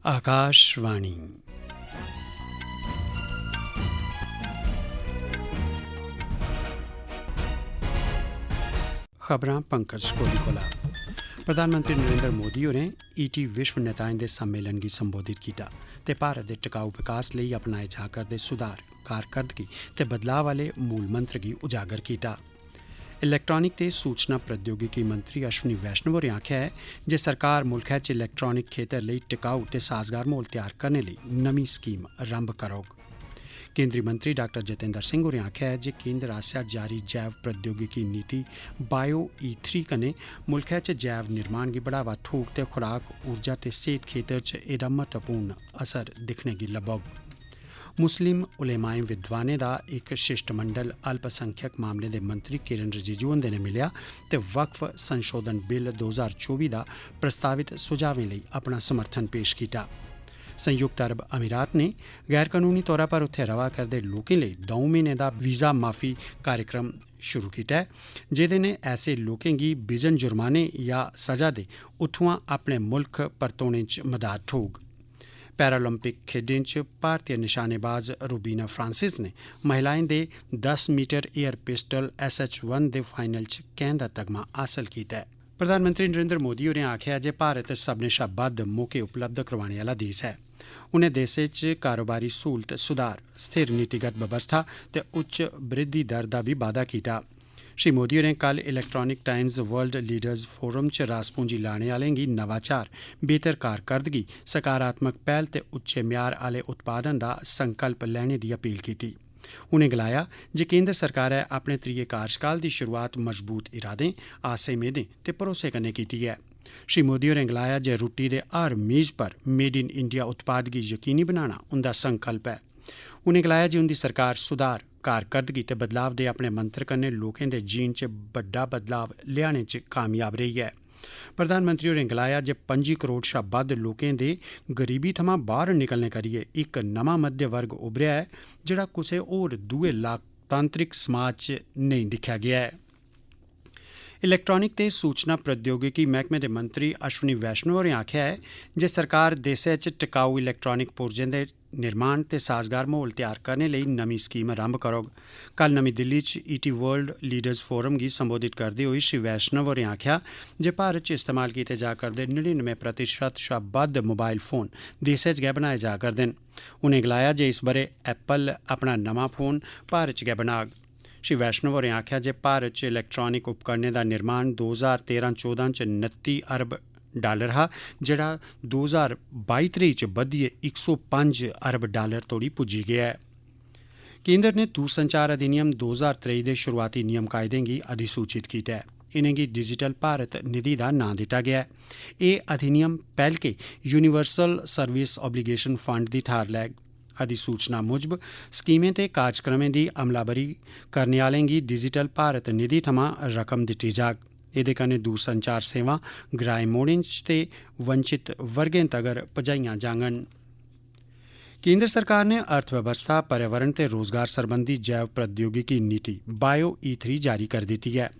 आकाशवाणी। खबरां पंकज कोहली कोला। प्रधानमंत्री नरेंद्र मोदी होरें ईटी विश्व नेताएं दे सम्मेलन गी संबोधित कीता ते भारत दे टिकाऊ विकास लेई अपनाए जा करदे सुधार, कारकरदगी ते बदलाव आह्ले मूल मंत्र गी उजागर कीता। इलैक्ट्रॉनिक ते सूचना प्रौद्योगिकी मंत्री अश्विनी वैष्णव होरें आखेआ है जे सरकार मुल्खै च इलैक्ट्रॉनिक खेतर लेई टिकाऊ ते साजगार माहौल तैयार करने लेई नमीं स्कीम रंभ करोग। केंद्रीय मंत्री डॉक्टर जितेंद्र सिंह होरें आखेआ है जे केंद्र आसेआ जारी जैव प्रौद्योगिकी नीति बायो E3 कन्नै मुल्खै च जैव निर्माण गी बढ़ावा थ्होग ते खुराक, ऊर्जा ते सेहत खेतर च एह्दा महत्वपूर्ण असर दिक्खने गी लब्भोग। मुस्लिम उलेमाएं विद्वानें दा इक शिष्टमंडल अल्पसंख्यक मामलें दे मंत्री किरण रिजिजू हुंदे ने मिलेआ ते वक्फ संशोधन बिल 2024 दा प्रस्तावित सुझावें लेई अपना समर्थन पेश कीता। संयुक्त अरब अमीरात ने गैर कानूनी तौरा पर उत्थे रवा करदे लोकें लेई 2 म्हीने दा वीज़ा माफी कार्यक्रम शुरू कीता है, जेह्दे ने ऐसे लोकें गी बिजन जुर्माने या सज़ा दे उत्थुआं अपने मुल्ख परतोने च मदद थ्होग। पैरालंपिक खेड्डें च भारतीय निशानेबाज रूबीना फ्रांसिस ने महिलाएं दे 10 मीटर एयर पिस्टल SH1 दे फाइनल च कैंह् दा तगमा हासल कीता है। प्रधानमंत्री नरेंद्र मोदी होरें आखेआ जे भारत सभनें शा बद्ध मौके उपलब्ध करवाने आह्ला देश है। उनें देशै च कारोबारी सहूलत सुधार, स्थिर नीतिगत बवस्था ते उच्च वृद्धि दर दा बी वादा कीता। श्री मोदी होरें कल electronic times world leaders forum च रास पूंजी लाने आह्लें गी नवाचार, बेहतर कारकरदगी, सकारात्मक पैह्ल ते उच्चे म्यार आह्ले उत्पादन दा संकल्प लैने दी अपील कीती। उनें गलाया जे केंद्र सरकारै अपने त्रिये कार्यकाल दी शुरुआत मजबूत इरादें, आसें मेदें ते भरोसे कन्नै कीती ऐ। श्री मोदी होरें गलाया जे रुट्टी दे हर मीज़ पर मेड इन इंडिया उत्पाद गी यकीनी बनाना उंदा संकल्प है। उनें गलाया जे उंदी सरकार सुधार, कारकरदगी ते बदलाव दे अपने मंत्र कन्नै लोकें दे जीन च बड्डा बदलाव लेआने च कामयाब रेही है। प्रधानमंत्री होरें गलाया जे 25 करोड़ शा बद्ध लोकें दे गरीबी थमां बाह्र निकलने करियै इक नमां मध्य वर्ग उभरेआ है, जेह्ड़ा कुसै होर दुए लोकतांत्रिक समाज च नेईं दिक्खेआ गेआ है। इलैक्ट्रॉनिक ते सूचना प्रौद्योगिकी मैह्कमे दे मंत्री अश्विनी वैष्णव होरें आखेआ है जे सरकार देशै च टिकाऊ इलैक्ट्रॉनिक पुर्जें दे निर्माण ते साजगार माहौल तैयार करने लेई नमीं स्कीम रंभ करोग। कल नमीं दिल्ली च ईटी वर्ल्ड लीडर्स फोरम गी संबोधित करदे होई श्री वैष्णव होरें आखेआ जे भारत च इस्तेमाल कीते जा करदे 99% शा बद्ध मोबाइल फोन देसै च गै बनाए जा करदे न। उनें गलाया जे इस ब'रे एप्पल अपना नमां फोन भारत च गै बनाग। श्री वैष्णव होरें आखेआ जे भारत च इलैक्ट्रॉनिक उपकरणें दा निर्माण 2013-14 च $29 अरब हा, जेह्ड़ा 2022-23 च बधियै $105 अरब तोड़ी पुज्जी गेआ है। केंद्र ने दूरसंचार अधिनियम 2023 दे शुरुआती नियम कायदें गी अधिसूचित कीता है। इनेंगी डिजिटल भारत निधि दा नां दित्ता गेआ है। एह् अधिनियम पैह्लके यूनिवर्सल सर्विस ऑब्लिगेशन फंड दी थाह्र लैग। अधिसूचना मुजब स्कीमें ते कार्यक्रमें दी अमलावरी करने आह्लें गी डिजिटल भारत निधि थमां रकम दित्ती जाग। एह्दे कन्नै दूरसंचार सेवां ग्राईं मोड़ें च ते वंचित वर्गें तगर पजाइयां जाङन। केंद्र सरकार ने अर्थव्यवस्था, पर्यावरण ते रोजगार सरबंधी जैव प्रौद्योगिकी नीति बायो E3 जारी कर दित्ती है।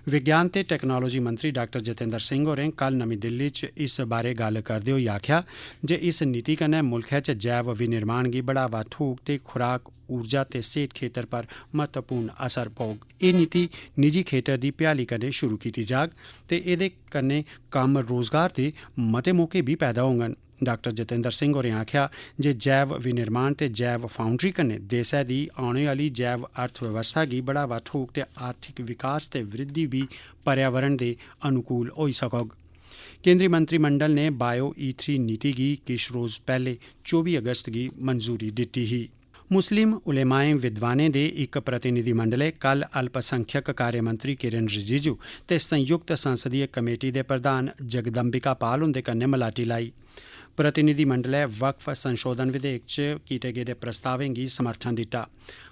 विज्ञान ते टैक्नोलॉजी मंत्री डॉक्टर जितेंद्र सिंह होरें कल नमीं दिल्ली च इस बारे गल्ल करदे होई आखेआ जे इस नीति कन्नै मुल्खै च जैव विनिर्माण गी बढ़ावा थ्होग ते खुराक, ऊर्जा ते सेहत खेतर पर महत्वपूर्ण असर पौग। एह् नीति निजी खेतर दी भ्याली कन्नै शुरू कीती जाग ते एह्दे कन्नै कम्म रोजगार दे मते मौके बी पैदा होङन। डॉक्टर जितेंद्र सिंह होरें आखेआ जे जैव विनिर्माण ते जैव फाउंड्री कन्नै देसै दी औने आह्ली जैव अर्थव्यवस्था गी बढ़ावा थ्होग ते आर्थिक विकास ते वृद्धि बी पर्यावरण दे अनुकूल होई सकोग। केंद्रीय मंत्रिमंडल ने बायो E3 नीति गी किश रोज पैह्ले 24 अगस्त गी मंजूरी दित्ती ही। मुस्लिम उलेमाएं विद्वानें दे इक प्रतिनिधिमंडलै कल अल्पसंख्यक कार्यमंत्री किरण रिजिजू ते संयुक्त संसदीय कमेटी दे प्रधान जगदम्बिका पाल हुंदे कन्नै मलाटी लाई। प्रतिनिधिमंडलै वक्फ संशोधन विधेयक च कीते गेदे प्रस्तावें गी समर्थन दित्ता।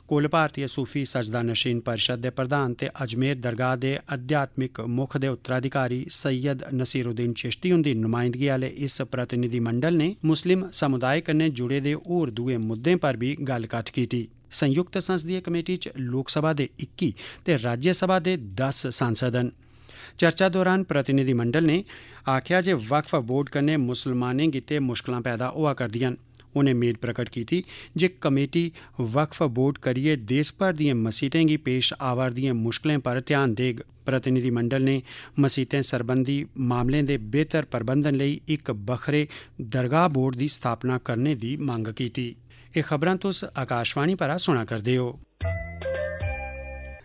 कुल भारतीय सूफी सजदा नशीन परिषद दे प्रधान ते अजमेर दरगाह दे अध्यात्मिक मुक्ख दे उत्तराधिकारी सैयद नसीरुद्दीन चिश्ती हुंदी नुमाइंदगी आह्ले इस प्रतिनिधिमंडल ने मुस्लिम समुदाय कन्नै जुड़े दे होर दुए मुद्दें पर भी गल्लकत्थ कीती। संयुक्त संसदीय कमेटी च लोकसभा दे 21 ते राज्यसभा दे 10 सांसद न। चर्चा दौरान प्रतिनिधिमंडल ने आखेआ जे वक्फ बोर्ड कन्नै मुसलमानें गित्ते मुश्कलां पैदा होआ करदियां न। उनें मेद प्रकट की जे कमेटी वक्फ बोर्ड करियै देश भर दिएं मसीतें गी पेश आवा'रदिएं मुश्कलें पर ध्यान देग। प्रतिनिधिमंडल ने मसीतें सरबंधी मामलें दे बेहतर प्रबंधन लेई एक बक्खरे दरगाह बोर्ड दी स्थापना करने दी मंग कीती। एह खबरां तुस आकाशवाणी परा सुना करदे हो।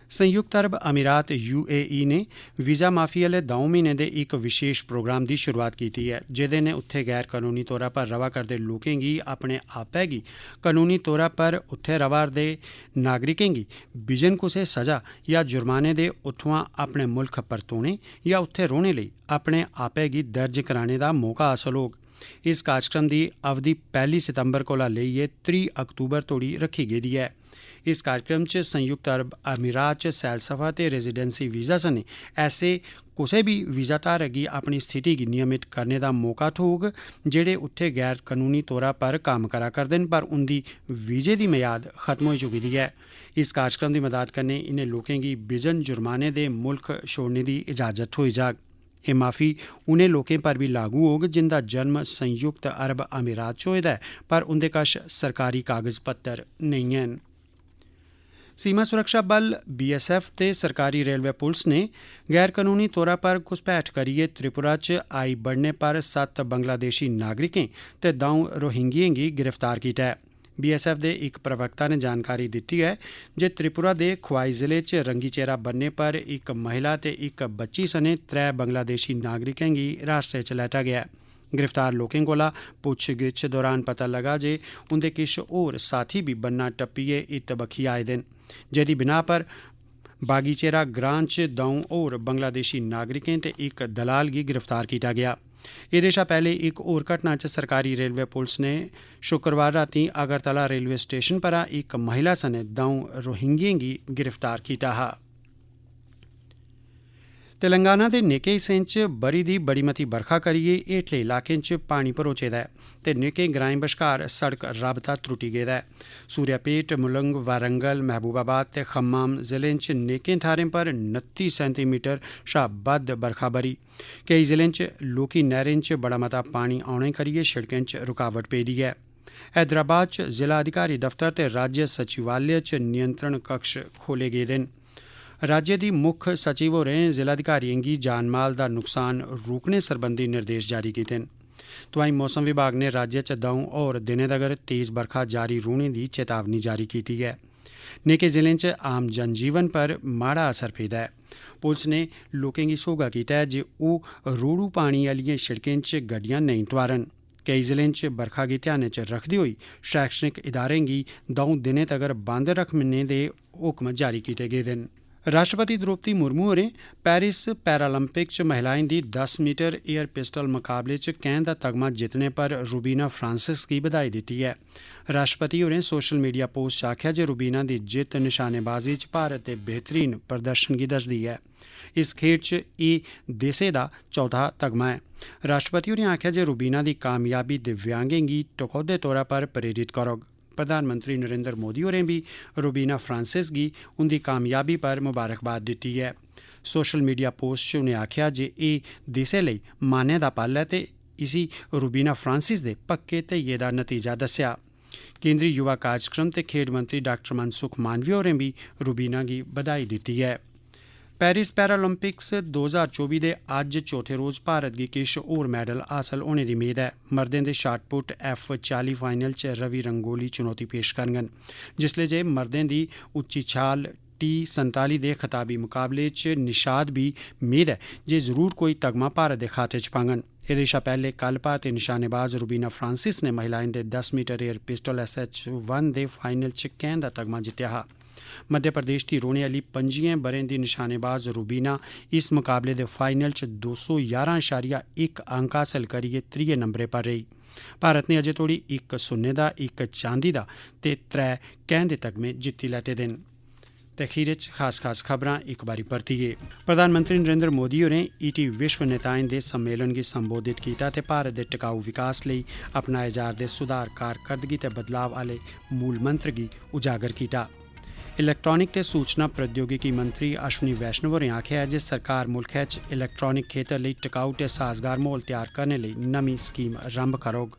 संयुक्त अरब अमीरात UAE ने वीज़ा माफी आह्ले 2 म्हीनें दे इक विशेष प्रोग्राम दी शुरुआत कीती है, जेह्दे ने उत्थे गैर कनूनी तौरा पर रवा करदे लोकें गी अपने आपै गी कनूनी तौरा पर उत्थे रवा'रदे नागरिकें गी बिजन कुसै सज़ा या जुर्माने दे उत्थुआं अपने मुल्ख परतोने या उत्थे रौह्ने लेई अपने आपै गी दर्ज कराने दा मौका हासल होग। इस कार्यक्रम दी अवधि 1 सितंबर कोला लेइयै 3 अक्तूबर तोड़ी रखी गेदी है। इस कार्यक्रम च संयुक्त अरब अमीरात च सैलसफा ते रेजिडेंसी वीज़ा सने ऐसे कुसै भी वीज़ा धारक गी अपनी स्थिति गी नियमित करने दा मौका थ्होग जेह्ड़े उत्थे गैर कनूनी तौरा पर कम्म करा करदे न पर उंदी वीज़े दी मियाद खत्म होई चुकी दी है। इस कार्यक्रम दी मदद कन्नै इनें लोकें गी बिजन जुर्माने दे मुल्ख छोड़ने दी इजाज़त थ्होई जाग। एह माफी उनें लोकें पर भी लागू होग जिंदा जन्म संयुक्त अरब अमीरात च होए दा ऐ पर उंदे कश सरकारी कागज पत्तर नेईं हैन। सीमा सुरक्षा बल BSF ते सरकारी रेलवे पुलिस ने गैर कनूनी तौरा पर घुसपैठ करियै त्रिपुरा च आई बढ़ने पर 7 बंगलादेशी नागरिकें ते 2 रोहिंगियें गी गिरफ्तार कीता है। BSF दे एक प्रवक्ता ने जानकारी दित्ती है जे त्रिपुरा दे खुआई जिले च रंगी चेहरा बनने पर एक महिला ते एक बच्ची सने 3 बंगलादेशी नागरिकें गी हिरासत च लैता गया है। गिरफ्तार लोकें कोला पुच्छगिच्छ दौरान पता लगा जे उंदे किश होर साथी भी बन्ना टप्पियै इत बक्खी आए दे न, जेह्दी बिनाह पर बागीचेरा ग्रां च 2 होर बंगलादेशी नागरिकें ते एक दलाल गी गिरफ्तार कीता गया। एह्दे शा पैह्ले एक होर घटना च सरकारी रेलवे पुलिस ने शुक्रवार रातीं अगरतला रेलवे स्टेशन परा एक महिला सने 2 रोहिंगियें गी गिरफ्तार कीता हा। तेलंगाना दे नेके हिस्सें च बरी दी बड़ी मती बरखा करियै हेठले इलाकें च पानी भरोचे दा ऐ ते नेके ग्राएं बश्कार सड़क राबता त्रुटी गेदा ऐ। सूर्यापेट, मुलंग, वारंगल, महबूबाबाद ते खम्माम जिलें च नेकें थाह्रें पर 29 सेंटीमीटर शा बद्ध बरखा बरी। केई जिलें च लोकी नैह्रें च बड़ा मता पानी औने करियै सड़कें च रुकावट पेदी ऐ। हैदराबाद च जिला अधिकारी दफ्तर ते राज्य सचिवालय च नियंत्रण कक्ष खोले गेदे न। राज्य दी मुक्ख सचिव होरें जिलाधिकारियों गी जानमाल दा नुकसान रोकने सरबंधी निर्देश जारी कीते न। तोआईं मौसम विभाग ने राज्य च 2 होर दिनें तगर तेज़ बरखा जारी रौह्ने दी चेतावनी जारी कीती है। नेके जिलें च आम जनजीवन पर माड़ा असर पेदा ऐ। पुलिस ने लोकें गी सोह्गा कीता ऐ जे ओह् रोड़ू पानी आह्लियें सड़कें च गड्डियां नेईं तोआरन। केई जिलें च बरखा गी ध्यानै च रखदे होई शैक्षणिक इदारें गी 2 दिनें तगर बंद रखने दे हुक्म जारी कीते गेदे न। राष्ट्रपति द्रौपदी मुर्मू होरें पेरिस पैरालंपिक च महिलाएं दी 10 मीटर एयर पिस्टल मुकाबले च कैंह् दा तगमा जितने पर रूबीना फ्रांसिस गी बधाई दित्ती है। राष्ट्रपति होरें सोशल मीडिया पोस्ट च आखेआ जे रूबीना दी जित्त निशानेबाजी च भारत दे बेहतरीन प्रदर्शन गी दसदी ऐ। इस खेड च एह् देसै दा चौथा तगमा ऐ। राष्ट्रपति होरें आखेआ जे रूबीना दी कामयाबी दिव्यांगें गी टकोह्दे तौरा पर प्रेरित करोग। प्रधानमंत्री नरेंद्र मोदी होरें भी रूबीना फ्रांसिस गी उंदी कामयाबी पर मुबारकबाद दित्ती है। सोशल मीडिया पोस्ट च उनें आखेआ जे एह् देसै लेई मानै दा पल ऐ ते इसी रूबीना फ्रांसिस दे पक्के धैइये दा नतीजा दस्सेआ। केंद्री युवा कार्यक्रम ते खेड मंत्री डॉक्टर मनसुख मांडविया होरें भी रूबीना गी बधाई दित्ती है। पेरिस पैरालंपिक्स 2024 दे अज्ज चौथे रोज़ भारत गी किश होर मैडल हासल होने दी मेद है। मर्दें दे शाटपुट F40 फाइनल च रवि रंगोली चुनौती पेश करङन, जिसलै जे मर्दें दी उच्ची छाल T47 दे खताबी मुकाबले च निशाद भी मेद है जे जरूर कोई तगमा भारत दे खाते च पाङन। एह्दे शा पैह्ले कल भारती निशानेबाज रूबीना फ्रांसिस ने महिलाएं दे 10 मीटर एयर पिस्टल SH1 दे फाइनल च कैंह् दा तगमा जित्तेआ हा। मध्य प्रदेश दी रौह्ने आह्ली 25 ब'रें दी निशानेबाज रूबीना इस मुकाबले दे फाइनल च 211.1 अंक हासल करियै 3 नंबरै पर रेही। भारत ने अजें तोड़ी 1 सुन्ने दा, 1 चांदी दा ते 3 कैंह् दे तगमे जित्ती लैते दे न। ते खीर च खास खबरां इक बारी परतियै। प्रधानमंत्री नरेंद्र मोदी होरें ET विश्व नेताएं दे सम्मेलन गी संबोधित कीता ते भारत दे टिकाऊ विकास लेई अपनाए जा'रदे सुधार कारकरदगी ते बदलाव आह्ले मूल मंत्र गी उजागर कीता। इलैक्ट्रॉनिक ते सूचना प्रौद्योगिकी मंत्री अश्विनी वैष्णव होरें आखेआ है जे सरकार मुल्खै च इलैक्ट्रॉनिक खेतर लेई टिकाऊ ते साजगार माहौल तैयार करने लेई नमीं स्कीम रंभ करोग।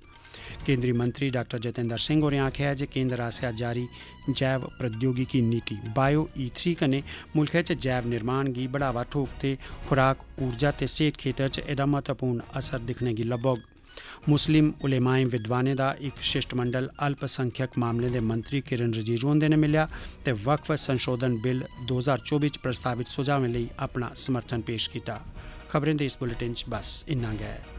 केंद्रीय मंत्री डॉक्टर जितेंद्र सिंह होरें आखेआ है जे केंद्र आसेआ जारी जैव प्रौद्योगिकी नीति बायो E3 कन्नै मुल्खै च जैव निर्माण गी बढ़ावा थ्होग ते खुराक ऊर्जा ते सेहत खेतर च एह्दा महत्वपूर्ण असर दिक्खने गी लब्भोग। मुस्लिम उलेमाएं विद्वानें दा इक शिष्टमंडल अल्पसंख्यक मामलें दे मंत्री किरण रिजिजू हुंदे नै मिलेआ ते वक्फ संशोधन बिल 2024 च प्रस्तावित सुझावें लेई अपना समर्थन पेश कीता। खबरें दे इस बुलेटिन च बस इन्ना गै।